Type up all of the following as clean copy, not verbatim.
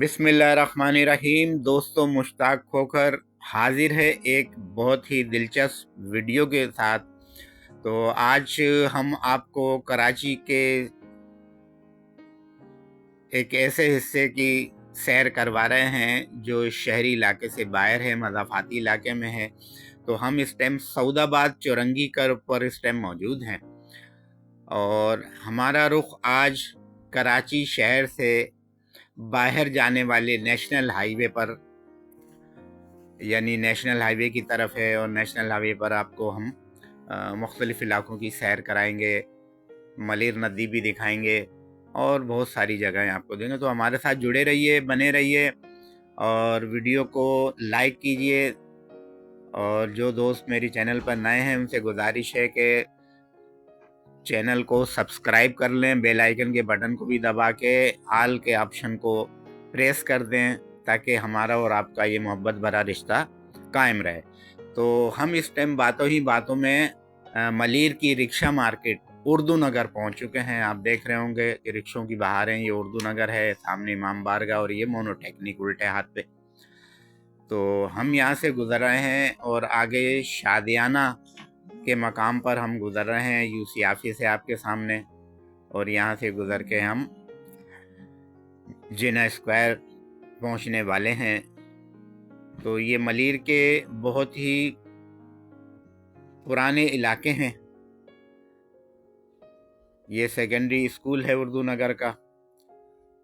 बिस्मिल्लाहिर्रहमानिर्रहीम। दोस्तों, मुश्ताक खोखर हाजिर है एक बहुत ही दिलचस्प वीडियो के साथ। तो आज हम आपको कराची के एक ऐसे हिस्से की सैर करवा रहे हैं जो शहरी इलाके से बाहर है, मज़ाफ़ाती इलाके में है। तो हम इस टाइम सऊदाबाद चौरंगी कर पर इस टाइम मौजूद हैं और हमारा रुख आज कराची शहर से बाहर जाने वाले नेशनल हाईवे पर यानी नेशनल हाईवे की तरफ है। और नेशनल हाईवे पर आपको हम मुख्तलिफ़ इलाकों की सैर कराएंगे, मलिर नदी भी दिखाएंगे और बहुत सारी जगहें आपको देंगे। तो हमारे साथ जुड़े रहिए, बने रहिए और वीडियो को लाइक कीजिए। और जो दोस्त मेरी चैनल पर नए हैं उनसे गुजारिश है कि चैनल को सब्सक्राइब कर लें, बेल आइकन के बटन को भी दबा के आल के ऑप्शन को प्रेस कर दें ताकि हमारा और आपका ये मोहब्बत भरा रिश्ता कायम रहे। तो हम इस टाइम बातों ही बातों में मलिर की रिक्शा मार्केट उर्दू नगर पहुंच चुके हैं। आप देख रहे होंगे कि रिक्शों की बहारें, ये उर्दू नगर है, सामने इमाम बारगाह और ये मोनोटेक्निक उल्टे हाथ पे। तो हम यहाँ से गुजर रहे हैं और आगे शादियाना के मकाम पर हम गुजर रहे हैं, यूसी ऑफिस है आपके सामने। और यहाँ से गुजर के हम जिना स्क्वायर पहुँचने वाले हैं। तो ये मलिर के बहुत ही पुराने इलाके हैं। ये सेकेंडरी स्कूल है उर्दू नगर का,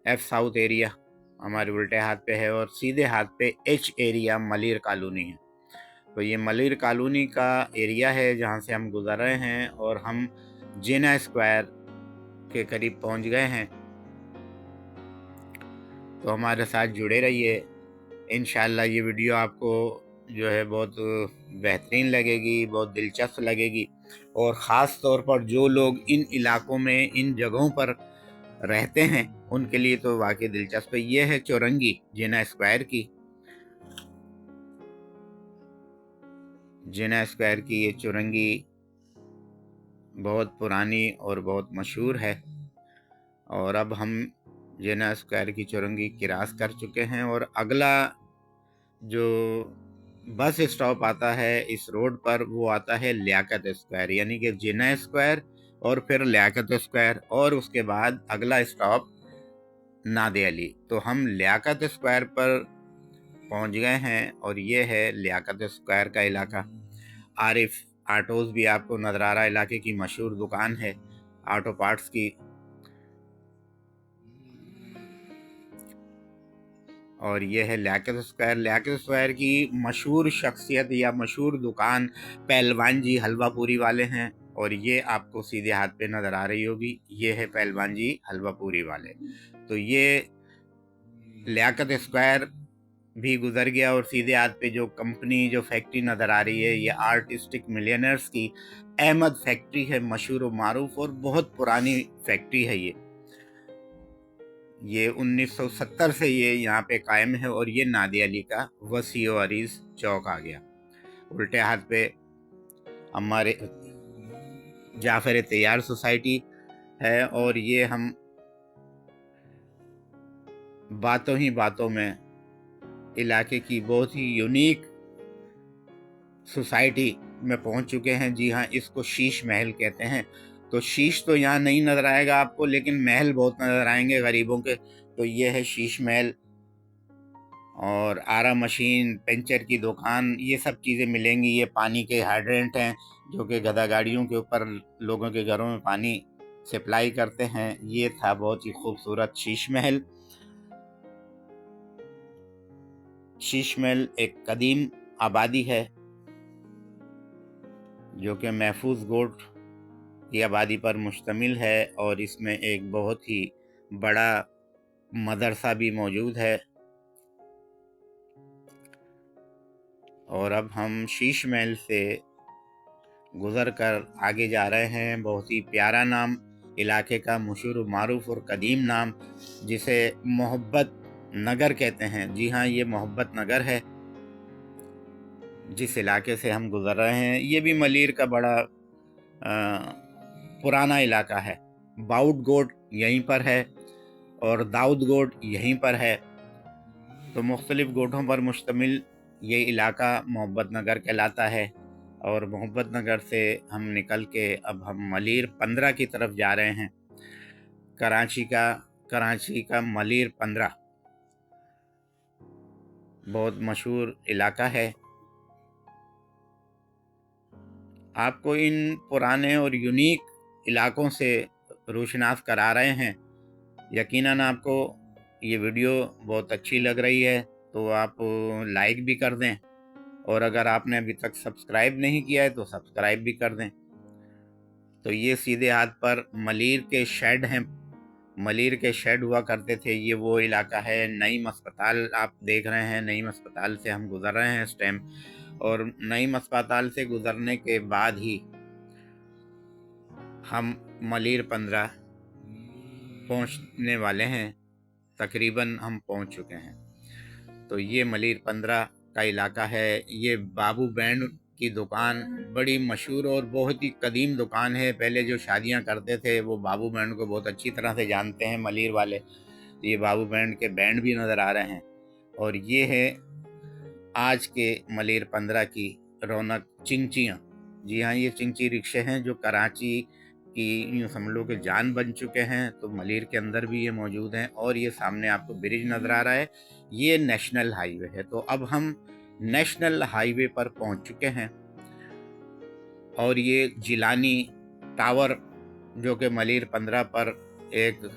एफ साउथ एरिया हमारे उल्टे हाथ पे है और सीधे हाथ पे एच एरिया मलिर कॉलोनी है। तो ये मलिर कॉलोनी का एरिया है जहाँ से हम गुजर रहे हैं और हम जिना स्क्वायर के करीब पहुँच गए हैं। तो हमारे साथ जुड़े रहिए। इंशाल्लाह ये वीडियो आपको जो है बहुत बेहतरीन लगेगी, बहुत दिलचस्प लगेगी। और ख़ास तौर पर जो लोग इन इलाकों में, इन जगहों पर रहते हैं उनके लिए तो वाकई दिलचस्प है। ये है चौरंगी जिना स्क्वायर की, जिना स्क्वायर की ये चौरंगी बहुत पुरानी और बहुत मशहूर है। और अब हम जिना स्क्वायर की चौरंगी क्रॉस कर चुके हैं और अगला जो बस स्टॉप आता है इस रोड पर वो आता है लियाकत स्क्वायर, यानी कि जिना स्क्वायर और फिर लियाकत स्क्वायर और उसके बाद अगला स्टॉप नादे अली। तो हम लियाकत स्क्वायर पर पहुंच गए हैं और ये है लियाकत स्क्वायर का इलाका। आरिफ ऑटोज़ भी आपको नज़र आ रहा है, इलाके की मशहूर दुकान है ऑटो पार्ट्स की। और ये है लियाकत स्क्वायर। लियाकत स्क्वायर की मशहूर शख्सियत या मशहूर दुकान पहलवान जी हलवा पूरी वाले हैं और ये आपको सीधे हाथ पे नज़र आ रही होगी, ये है पहलवान जी हलवा पूरी वाले। तो ये लियाकत स्क्वायर भी गुजर गया और सीधे हाथ पे जो कंपनी, जो फैक्ट्री नज़र आ रही है, ये आर्टिस्टिक मिलियनर्स की अहमद फैक्ट्री है, मशहूर व मारूफ और बहुत पुरानी फैक्ट्री है। ये 1970 से ये यहाँ पे कायम है। और ये नादे अली का वसीओ अरीज चौक आ गया। उल्टे हाथ पे हमारे जाफर तैयार सोसाइटी है और ये हम बातों ही बातों में इलाके की बहुत ही यूनिक सोसाइटी में पहुंच चुके हैं। जी हाँ, इसको शीश महल कहते हैं। तो शीश तो यहाँ नहीं नज़र आएगा आपको, लेकिन महल बहुत नज़र आएंगे गरीबों के। तो ये है शीश महल और आरा मशीन, पंचर की दुकान, ये सब चीज़ें मिलेंगी। ये पानी के हाइड्रेंट हैं जो कि गधा गाड़ियों के ऊपर लोगों के घरों में पानी सप्लाई करते हैं। ये था बहुत ही खूबसूरत शीश महल। शीश महल एक कदीम आबादी है जो कि महफूज गोट की आबादी पर मुश्तमिल है और इसमें एक बहुत ही बड़ा मदरसा भी मौजूद है। और अब हम शीश महल से गुज़र कर आगे जा रहे हैं। बहुत ही प्यारा नाम इलाके का, मशहूर मारूफ और कदीम नाम, जिसे मोहब्बत नगर कहते हैं। जी हाँ, ये मोहब्बत नगर है जिस इलाके से हम गुज़र रहे हैं। ये भी मलिर का बड़ा पुराना इलाका है। बाउट गोट यहीं पर है और दाऊद गोट यहीं पर है। तो मुख्तलिफ़ गोठों पर मुश्तमिल ये इलाका मोहब्बत नगर कहलाता है। और मोहब्बत नगर से हम निकल के अब हम मलीर 15 की तरफ जा रहे हैं। कराची का मलीर 15 बहुत मशहूर इलाका है। आपको इन पुराने और यूनिक इलाकों से रोशनास करा रहे हैं। यकीनन आपको ये वीडियो बहुत अच्छी लग रही है तो आप लाइक भी कर दें, और अगर आपने अभी तक सब्सक्राइब नहीं किया है तो सब्सक्राइब भी कर दें। तो ये सीधे हाथ पर मलीर के शेड हैं। मलीर के शेड हुआ करते थे। ये वो इलाका है। नईम अस्पताल आप देख रहे हैं। नईम अस्पताल से हम गुजर रहे हैं इस टाइम, और नईम अस्पताल से गुजरने के बाद ही हम मलीर 15 पहुंचने वाले हैं। तकरीबन हम पहुंच चुके हैं। तो ये मलीर 15 का इलाका है। ये बाबू बैंड की दुकान बड़ी मशहूर और बहुत ही कदीम दुकान है। पहले जो शादियां करते थे वो बाबू बैंड को बहुत अच्छी तरह से जानते हैं मलीर वाले। तो ये बाबू बैंड के बैंड भी नज़र आ रहे हैं। और ये है आज के मलीर 15 की रौनक, चिंचियाँ। जी हाँ, ये चिंची रिक्शे हैं जो कराची की यूँ समझ लो कि जान बन चुके हैं। तो मलीर के अंदर भी ये मौजूद हैं। और ये सामने आपको ब्रिज नज़र आ रहा है, ये नेशनल हाईवे है। तो अब हम नेशनल हाईवे पर पहुंच चुके हैं। और ये जिलानी टावर जो कि मलीर 15 पर एक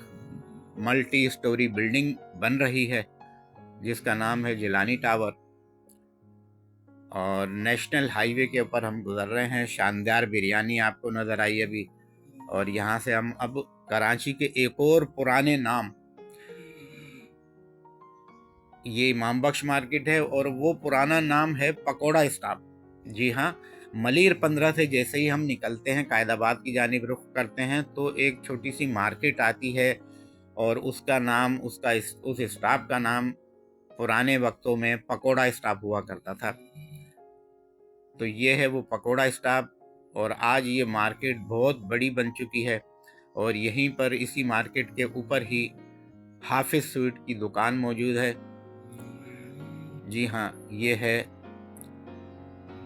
मल्टी स्टोरी बिल्डिंग बन रही है जिसका नाम है जिलानी टावर। और नेशनल हाईवे के ऊपर हम गुजर रहे हैं। शानदार बिरयानी आपको नज़र आई अभी। और यहाँ से हम अब कराची के एक और पुराने नाम, ये इमाम बख्श मार्केट है और वो पुराना नाम है पकोड़ा स्टॉप। जी हाँ, मलीर 15 से जैसे ही हम निकलते हैं, कायदाबाद की जानिब रुख करते हैं, तो एक छोटी सी मार्केट आती है और उसका नाम, उस स्टॉप का नाम पुराने वक्तों में पकोड़ा स्टॉप हुआ करता था। तो ये है वो पकोड़ा स्टॉप। और आज ये मार्केट बहुत बड़ी बन चुकी है। और यहीं पर इसी मार्केट के ऊपर ही हाफिज स्वीट की दुकान मौजूद है। जी हाँ, ये है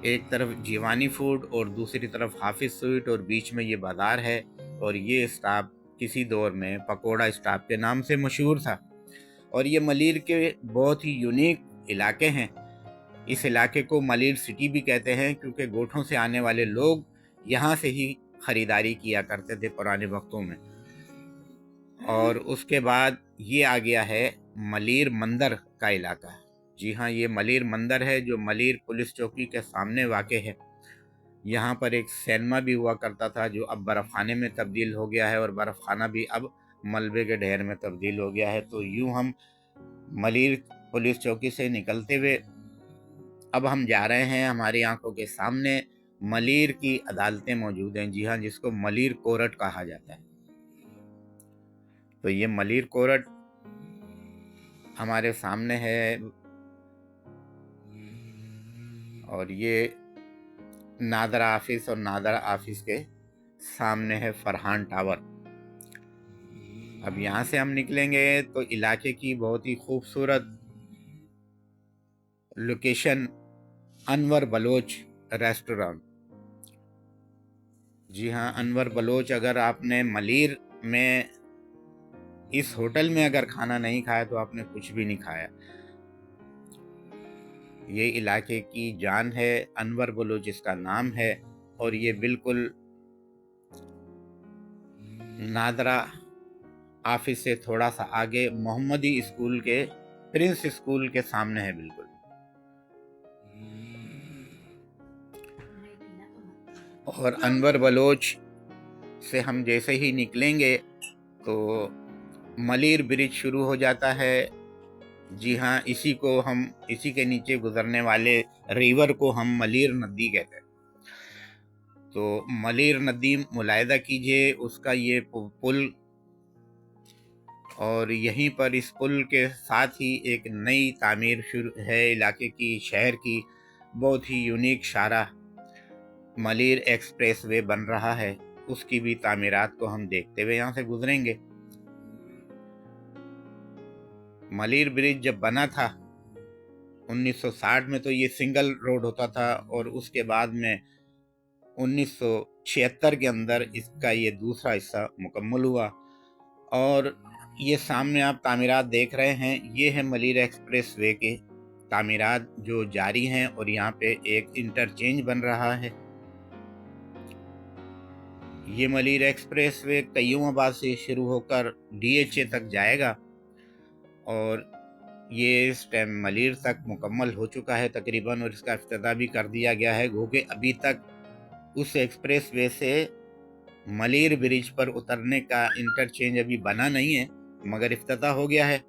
एक तरफ जीवानी फूड और दूसरी तरफ हाफिज स्वीट, और बीच में ये बाजार है। और ये स्टॉप किसी दौर में पकोड़ा स्टॉप के नाम से मशहूर था। और ये मलीर के बहुत ही यूनिक इलाके हैं। इस इलाके को मलीर सिटी भी कहते हैं क्योंकि गोठों से आने वाले लोग यहाँ से ही ख़रीदारी किया करते थे पुराने वक्तों में। और उसके बाद ये आ गया है मलीर मंदिर का इलाका। जी हाँ, ये मलीर मंदिर है जो मलीर पुलिस चौकी के सामने वाक़े है। यहाँ पर एक सिनेमा भी हुआ करता था जो अब बर्फ़खाने में तब्दील हो गया है, और बर्फ़खाना भी अब मलबे के ढेर में तब्दील हो गया है। तो यूँ हम मलीर पुलिस चौकी से निकलते हुए अब हम जा रहे हैं, हमारी आंखों के सामने मलीर की अदालतें मौजूद हैं। जी हाँ, जिसको मलीर कोर्ट कहा जाता है। तो ये मलीर कोर्ट हमारे सामने है। और ये नादरा ऑफिस, और नादरा ऑफिस के सामने है फरहान टावर। अब यहाँ से हम निकलेंगे तो इलाके की बहुत ही खूबसूरत लोकेशन अनवर बलोच रेस्टोरेंट। जी हाँ, अनवर बलोच। अगर आपने मलीर में इस होटल में अगर खाना नहीं खाया तो आपने कुछ भी नहीं खाया। ये इलाके की जान है, अनवर बलोच इसका नाम है। और ये बिल्कुल नादरा ऑफिस से थोड़ा सा आगे मोहम्मदी स्कूल के, प्रिंस स्कूल के सामने है बिल्कुल। और अनवर बलोच से हम जैसे ही निकलेंगे तो मलीर ब्रिज शुरू हो जाता है। जी हाँ, इसी के नीचे गुजरने वाले रिवर को हम मलीर नदी कहते हैं। तो मलीर नदी मुलाहिदा कीजिए, उसका ये पुल, और यहीं पर इस पुल के साथ ही एक नई तामीर शुरू है इलाके की, शहर की। बहुत ही यूनिक शाहराह मलीर एक्सप्रेस वे बन रहा है। उसकी भी तामीरात को हम देखते हुए यहाँ से गुजरेंगे। मलीर ब्रिज जब बना था 1960 में तो ये सिंगल रोड होता था और उसके बाद में 1976 के अंदर इसका ये दूसरा हिस्सा मुकम्मल हुआ। और ये सामने आप तामीरात देख रहे हैं, ये है मलिर एक्सप्रेस वे के तामीरात जो जारी हैं और यहाँ पे एक इंटरचेंज बन रहा है। ये मलिर एक्सप्रेस वे कय्यूमाबाद से शुरू होकर DHA तक जाएगा और ये इस टाइम मलिर तक मुकम्मल हो चुका है तकरीबन, और इसका इफ्तिताह भी कर दिया गया है। क्योंकि अभी तक उस एक्सप्रेस वे से मलिर ब्रिज पर उतरने का इंटरचेंज अभी बना नहीं है, मगर इफ्तिताह हो गया है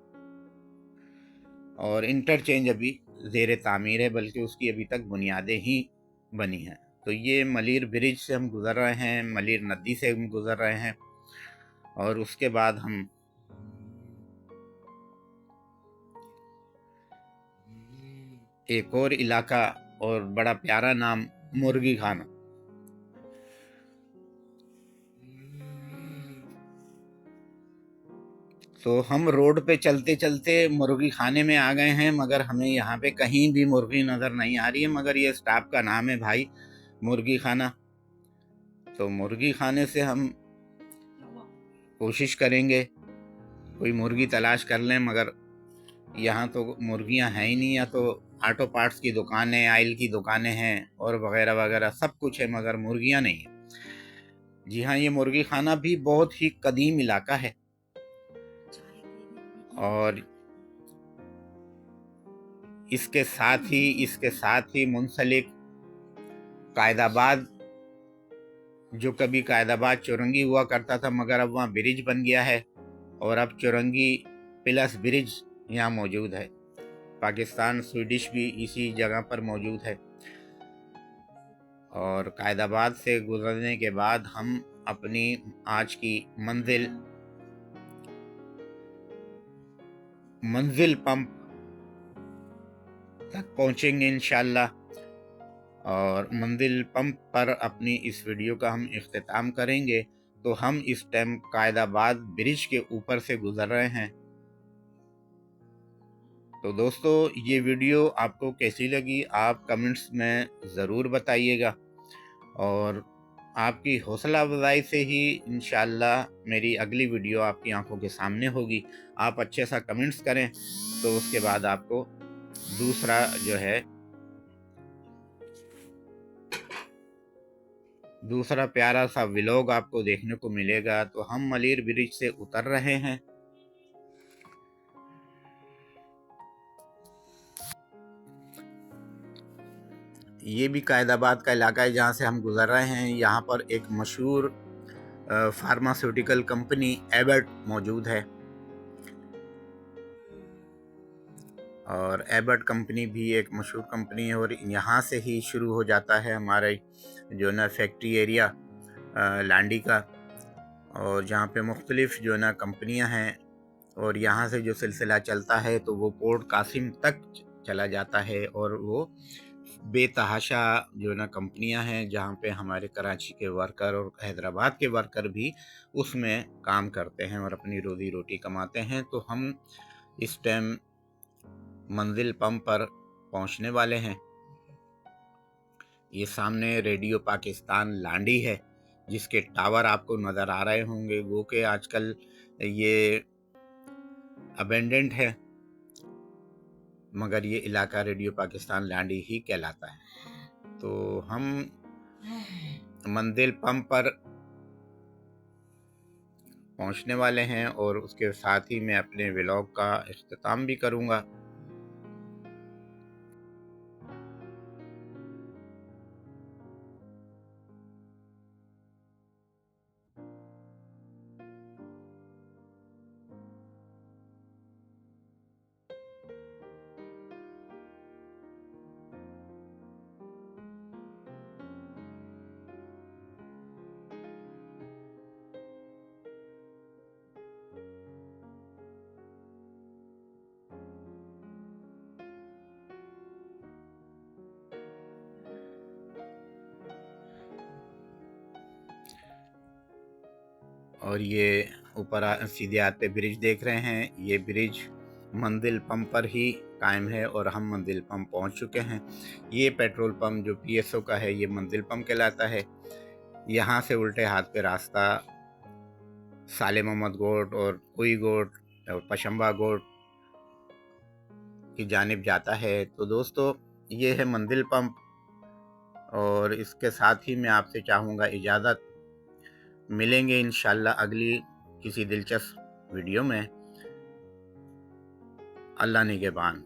और इंटरचेंज अभी ज़ेर तामीर है, बल्कि उसकी अभी तक बुनियादें ही बनी हैं। तो ये मलिर ब्रिज से हम गुज़र रहे हैं, मलिर नदी से हम गुज़र रहे हैं, और उसके बाद हम एक और इलाका और बड़ा प्यारा नाम मुर्गी खाना। तो हम रोड पे चलते चलते मुर्गी खाने में आ गए हैं, मगर हमें यहाँ पे कहीं भी मुर्गी नज़र नहीं आ रही है, मगर ये स्टाफ का नाम है भाई मुर्गी खाना। तो मुर्गी खाने से हम कोशिश करेंगे कोई मुर्गी तलाश कर लें, मगर यहाँ तो मुर्गियाँ हैं ही नहीं। या तो ऑटो पार्ट्स की दुकानें, ऑयल की दुकानें हैं और वगैरह वगैरह सब कुछ है, मगर मुर्गियाँ नहीं है। जी हाँ, ये मुर्गी खाना भी बहुत ही कदीम इलाका है और इसके साथ ही मुंसलिक कायदाबाद, जो कभी कायदाबाद चौरंगी हुआ करता था, मगर अब वहाँ ब्रिज बन गया है और अब चौरंगी प्लस ब्रिज यहाँ मौजूद है। पाकिस्तान स्वीडिश भी इसी जगह पर मौजूद है। और कायदाबाद से गुजरने के बाद हम अपनी आज की मंजिल पंप तक पहुंचेंगे इंशाल्लाह। और मंजिल पंप पर अपनी इस वीडियो का हम इख्तिताम करेंगे। तो हम इस टाइम कायदाबाद ब्रिज के ऊपर से गुजर रहे हैं। तो दोस्तों, ये वीडियो आपको कैसी लगी आप कमेंट्स में ज़रूर बताइएगा, और आपकी हौसला अफजाई से ही इंशाल्लाह मेरी अगली वीडियो आपकी आंखों के सामने होगी। आप अच्छे सा कमेंट्स करें तो उसके बाद आपको दूसरा प्यारा सा व्लॉग आपको देखने को मिलेगा। तो हम मलिर ब्रिज से उतर रहे हैं। ये भी कायदाबाद का इलाका है जहाँ से हम गुजर रहे हैं। यहाँ पर एक मशहूर फार्मास्यूटिकल कंपनी एबट मौजूद है, और एबट कंपनी भी एक मशहूर कंपनी है, और यहाँ से ही शुरू हो जाता है हमारे जो ना फैक्ट्री एरिया लांडी का, और जहाँ पे मुख्तलिफ जो ना कंपनियाँ हैं, और यहाँ से जो सिलसिला चलता है तो वो पोर्ट कासिम तक चला जाता है। और वो बेतहाशा जो ना कंपनियां हैं जहाँ पे हमारे कराची के वर्कर और हैदराबाद के वर्कर भी उसमें काम करते हैं और अपनी रोजी रोटी कमाते हैं। तो हम इस टाइम मंजिल पंप पर पहुंचने वाले हैं। ये सामने रेडियो पाकिस्तान लांडी है, जिसके टावर आपको नज़र आ रहे होंगे। वो कि आजकल ये अबेंडेंट है, मगर ये इलाका रेडियो पाकिस्तान लांडी ही कहलाता है। तो हम मंजिल पंप पर पहुंचने वाले हैं और उसके साथ ही मैं अपने व्लॉग का इख्तिताम भी करूंगा। और ये ऊपर सीधे आते ब्रिज देख रहे हैं, ये ब्रिज मंजिल पंप पर ही कायम है और हम मंजिल पंप पहुंच चुके हैं। ये पेट्रोल पंप जो PSO का है ये मंजिल पंप कहलाता है। यहाँ से उल्टे हाथ पे रास्ता साले मोहम्मद गोट और कुई गोट और पशंबा गोट की जानिब जाता है। तो दोस्तों ये है मंजिल पंप, और इसके साथ ही मैं आपसे चाहूँगा इजाज़त। मिलेंगे इंशाल्लाह अगली किसी दिलचस्प वीडियो में। अल्लाह निगहबान।